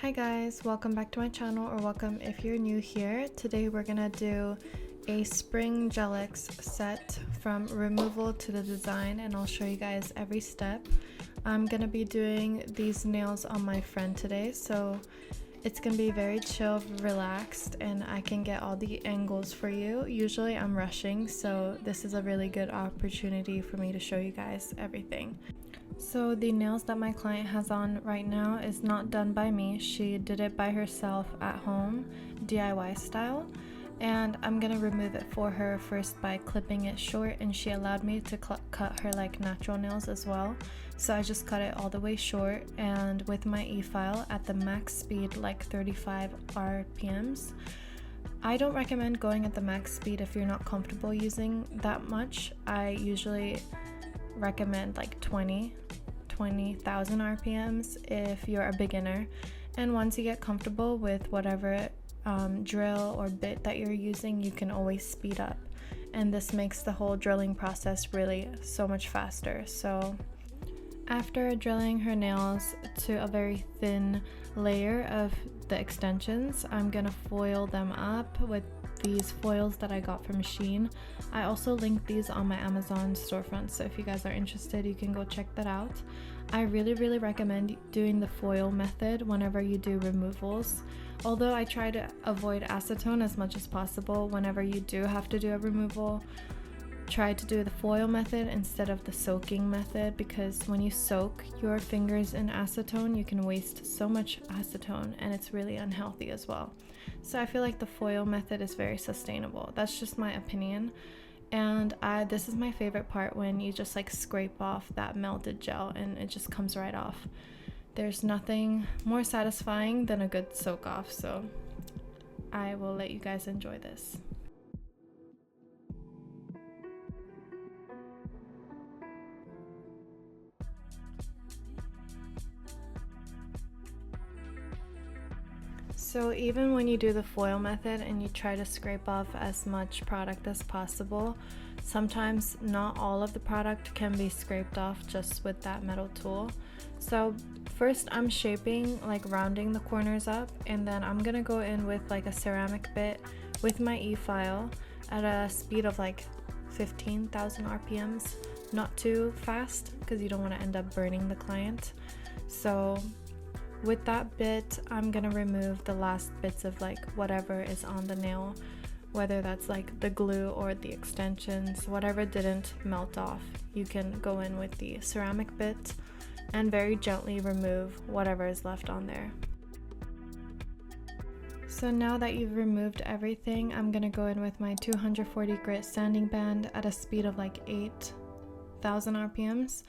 Hi guys, welcome back to my channel, or welcome if you're new here. Today we're gonna do a spring gel-X set from removal to the design, and I'll show you guys every step. I'm gonna be doing these nails on my friend today, so it's gonna be very chill, relaxed, and I can get all the angles for you. Usually I'm rushing, so this is a really good opportunity for me to show you guys everything. So the nails that my client has on right now is not done by me. She did it by herself at home, DIY style, and I'm gonna remove it for her first by clipping it short, and she allowed me to cut her like natural nails as well. So I just cut it all the way short, and with my e-file at the max speed, like 35 RPMs. I don't recommend going at the max speed if you're not comfortable using that much. I usually recommend like 20,000 RPMs if you're a beginner, and once you get comfortable with whatever drill or bit that you're using, you can always speed up, and this makes the whole drilling process really so much faster. So after drilling her nails to a very thin layer of the extensions, I'm gonna foil them up with these foils that I got from Shein. I also linked these on my Amazon storefront, so if you guys are interested, you can go check that out. I really recommend doing the foil method whenever you do removals, although I try to avoid acetone as much as possible. Whenever you do have to do a removal, try to do the foil method instead of the soaking method, because when you soak your fingers in acetone, you can waste so much acetone, and it's really unhealthy as well. So I feel like the foil method is very sustainable. That's just my opinion. And this is my favorite part, when you just like scrape off that melted gel and it just comes right off. There's nothing more satisfying than a good soak off, so I will let you guys enjoy this. So even when you do the foil method and you try to scrape off as much product as possible, sometimes not all of the product can be scraped off just with that metal tool. So first I'm shaping, like rounding the corners up, and then I'm gonna go in with like a ceramic bit with my e-file at a speed of like 15,000 RPMs, not too fast because you don't want to end up burning the client. So with that bit, I'm gonna remove the last bits of like whatever is on the nail, whether that's like the glue or the extensions, whatever didn't melt off. You can go in with the ceramic bit and very gently remove whatever is left on there. So now that you've removed everything, I'm gonna go in with my 240 grit sanding band at a speed of like 8,000 RPMs.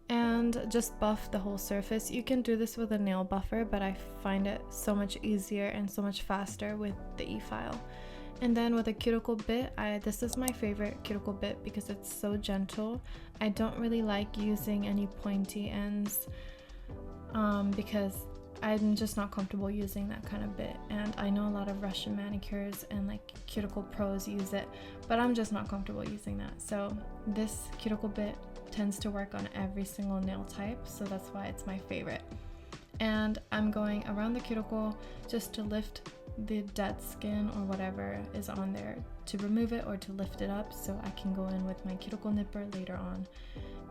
And just buff the whole surface. You can do this with a nail buffer, but I find it so much easier and so much faster with the e-file. And then with a cuticle bit, this is my favorite cuticle bit because it's so gentle. I don't really like using any pointy ends because I'm just not comfortable using that kind of bit. And I know a lot of Russian manicures and like cuticle pros use it, but I'm just not comfortable using that. So this cuticle bit tends to work on every single nail type, so that's why it's my favorite. And I'm going around the cuticle just to lift the dead skin or whatever is on there, to remove it or to lift it up, so I can go in with my cuticle nipper later on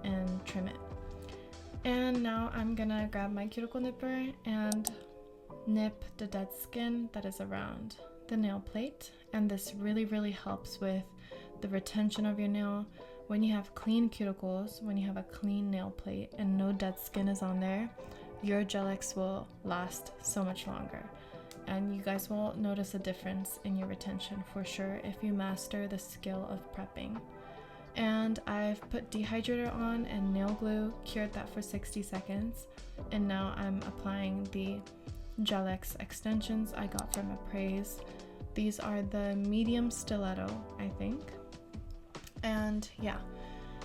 and trim it. And now I'm gonna grab my cuticle nipper and nip the dead skin that is around the nail plate, and this really helps with the retention of your nail. When you have clean cuticles, when you have a clean nail plate and no dead skin is on there, your gel-X will last so much longer, and you guys will notice a difference in your retention for sure if you master the skill of prepping. And I've put dehydrator on and nail glue, cured that for 60 seconds, and now I'm applying the gel-X extensions I got from Appraise. These are the medium stiletto, I think. And yeah,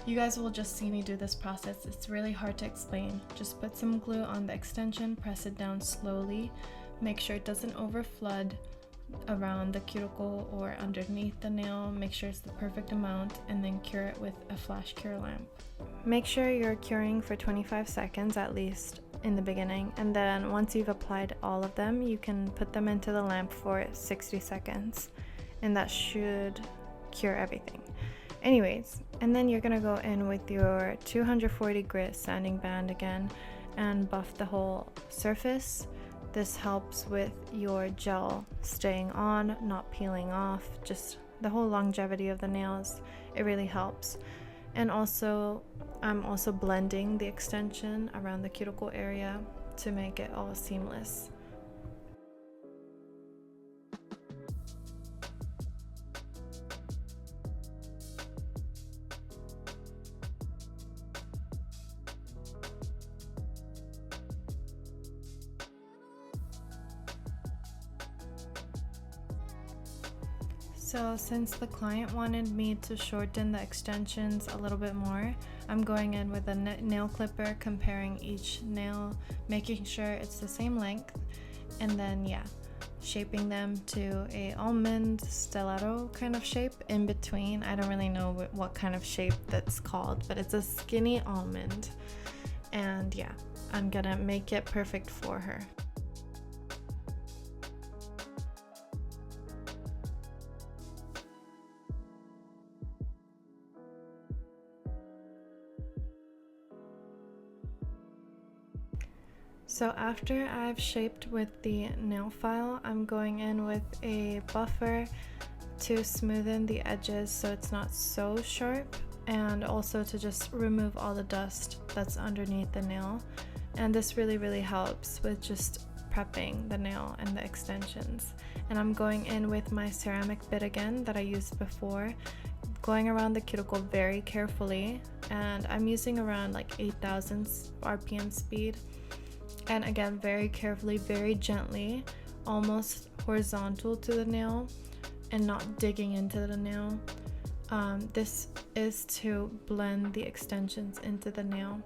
you guys will just see me do this process. It's really hard to explain. Just put some glue on the extension, press it down slowly, make sure it doesn't over flood around the cuticle or underneath the nail. Make sure it's the perfect amount, and then cure it with a flash cure lamp. Make sure you're curing for 25 seconds at least in the beginning, and then once you've applied all of them, you can put them into the lamp for 60 seconds, and that should cure everything. Anyways, and then you're gonna go in with your 240 grit sanding band again and buff the whole surface. This helps with your gel staying on, not peeling off, just the whole longevity of the nails. It really helps. And also, I'm also blending the extension around the cuticle area to make it all seamless. So since the client wanted me to shorten the extensions a little bit more, I'm going in with a nail clipper, comparing each nail, making sure it's the same length, and then shaping them to a almond stiletto kind of shape in between. I don't really know what kind of shape that's called, but it's a skinny almond. And I'm gonna make it perfect for her. So after I've shaped with the nail file, I'm going in with a buffer to smoothen the edges so it's not so sharp, and also to just remove all the dust that's underneath the nail. And this really helps with just prepping the nail and the extensions. And I'm going in with my ceramic bit again that I used before, going around the cuticle very carefully, and I'm using around like 8,000 RPM speed. And again, very carefully, very gently, almost horizontal to the nail and not digging into the nail. This is to blend the extensions into the nail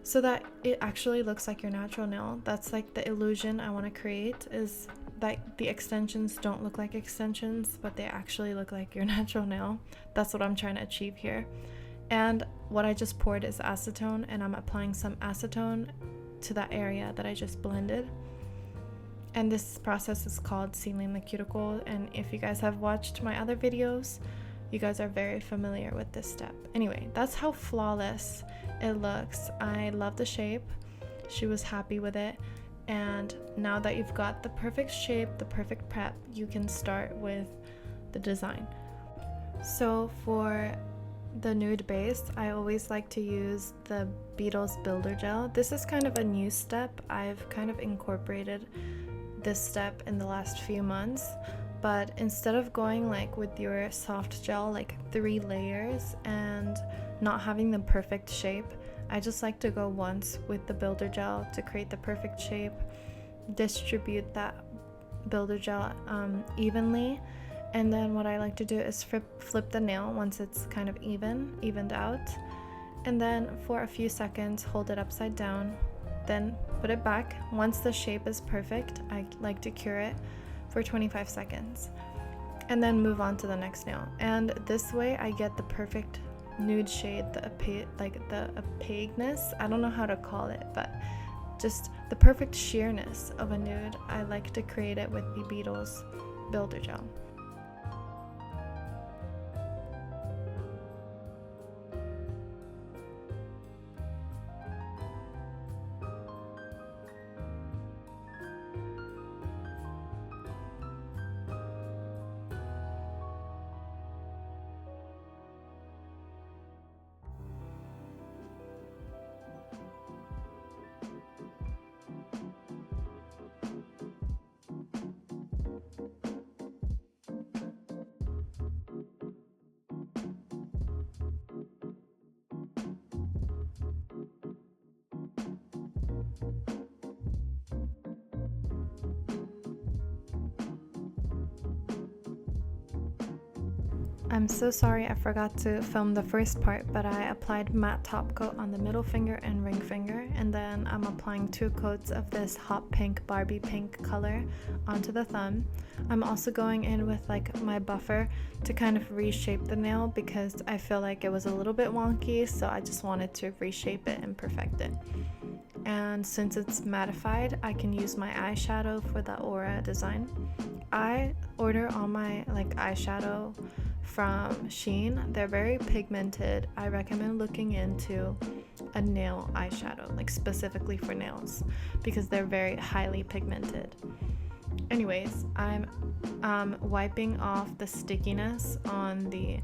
so that it actually looks like your natural nail. That's like the illusion I want to create, is that the extensions don't look like extensions, but they actually look like your natural nail. That's what I'm trying to achieve here. And what I just poured is acetone, and I'm applying some acetone to that area that I just blended. And this process is called sealing the cuticle, and if you guys have watched my other videos, you guys are very familiar with this step. Anyway, that's how flawless it looks. I love the shape. She was happy with it, and now that you've got the perfect shape, the perfect prep, you can start with the design. So for the nude base, I always like to use the Beetles Builder Gel. This is kind of a new step. I've kind of incorporated this step in the last few months, but instead of going like with your soft gel, like 3 layers, and not having the perfect shape, I just like to go once with the builder gel to create the perfect shape, distribute that builder gel evenly. And then what I like to do is flip the nail once it's kind of evened out. And then for a few seconds, hold it upside down, then put it back. Once the shape is perfect, I like to cure it for 25 seconds. And then move on to the next nail. And this way I get the perfect nude shade, the opaqueness. I don't know how to call it, but just the perfect sheerness of a nude. I like to create it with the Beetles Builder Gel. I'm so sorry I forgot to film the first part, but I applied matte top coat on the middle finger and ring finger, and then I'm applying 2 coats of this hot pink Barbie pink color onto the thumb. I'm also going in with like my buffer to kind of reshape the nail because I feel like it was a little bit wonky, so I just wanted to reshape it and perfect it. And since it's mattified, I can use my eyeshadow for the aura design. I order all my like eyeshadow from Shein. They're very pigmented. I recommend looking into a nail eyeshadow, like specifically for nails, because they're very highly pigmented. Anyways, I'm wiping off the stickiness on the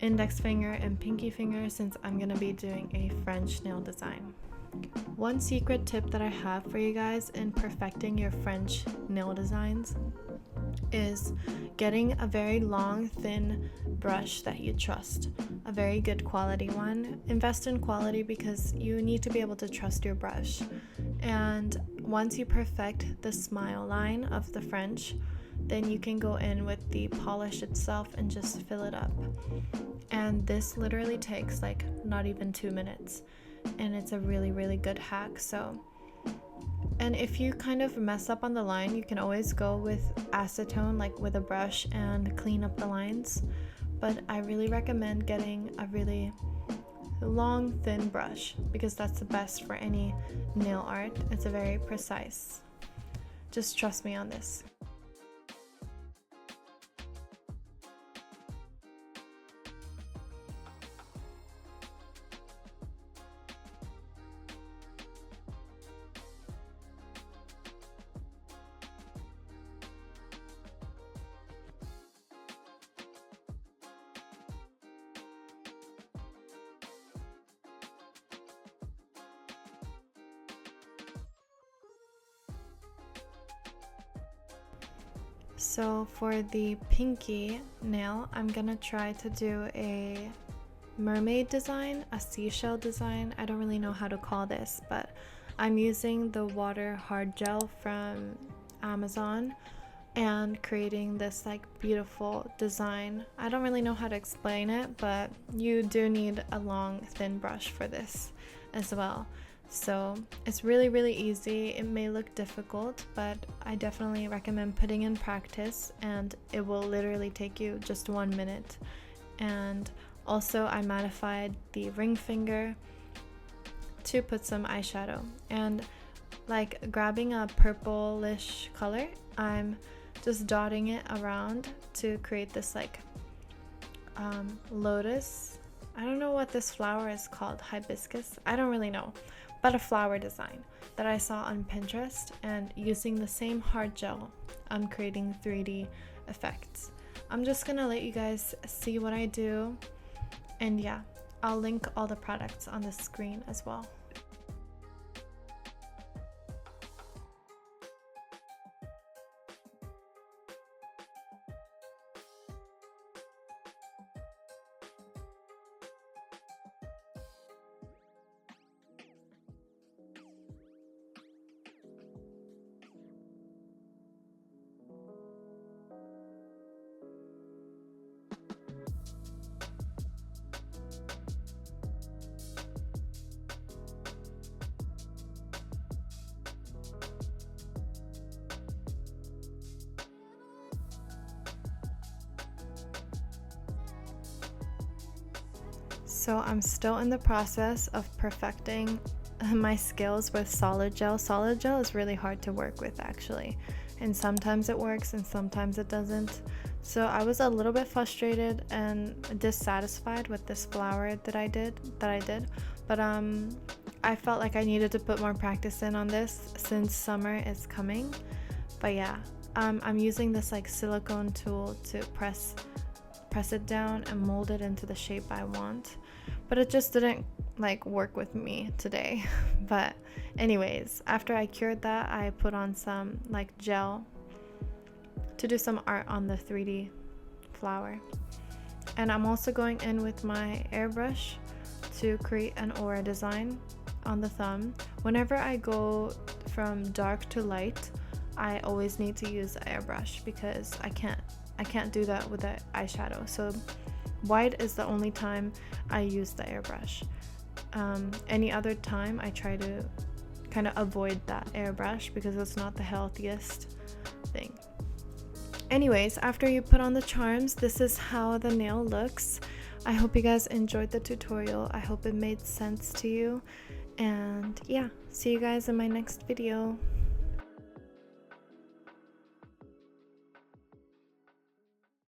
index finger and pinky finger since I'm gonna be doing a French nail design. One secret tip that I have for you guys in perfecting your French nail designs is getting a very long, thin brush that you trust, a very good quality one. Invest in quality because you need to be able to trust your brush. And once you perfect the smile line of the French, then you can go in with the polish itself and just fill it up. And this literally takes like not even 2 minutes, and it's a really good hack. And if you kind of mess up on the line, you can always go with acetone, like with a brush, and clean up the lines. But I really recommend getting a really long, thin brush because that's the best for any nail art. It's a very precise. Just trust me on this. So for the pinky nail, I'm gonna try to do a mermaid design, a seashell design. I don't really know how to call this, but I'm using the water hard gel from Amazon and creating this like beautiful design. I don't really know how to explain it, but you do need a long, thin brush for this as well. So it's really easy. It may look difficult, but I definitely recommend putting in practice, and it will literally take you just 1 minute. And also I mattified the ring finger to put some eyeshadow, and like grabbing a purplish color, I'm just dotting it around to create this like lotus. I don't know what this flower is called, hibiscus, I don't really know, but a flower design that I saw on Pinterest, and using the same hard gel, I'm creating 3D effects. I'm just gonna let you guys see what I do, and yeah, I'll link all the products on the screen as well. So I'm still in the process of perfecting my skills with solid gel. Solid gel is really hard to work with actually, and sometimes it works and sometimes it doesn't. So I was a little bit frustrated and dissatisfied with this flower that I did, but I felt like I needed to put more practice in on this since summer is coming. But yeah, I'm using this like silicone tool to press it down and mold it into the shape I want, but it just didn't like work with me today. But anyways, after I cured that, I put on some like gel to do some art on the 3D flower, and I'm also going in with my airbrush to create an aura design on the thumb. Whenever I go from dark to light, I always need to use an airbrush because I can't I can't do that with the eyeshadow. So white is the only time I use the airbrush. Any other time I try to kind of avoid that airbrush because it's not the healthiest thing. Anyways, after you put on the charms, this is how the nail looks. I hope you guys enjoyed the tutorial. I hope it made sense to you. And yeah, see you guys in my next video.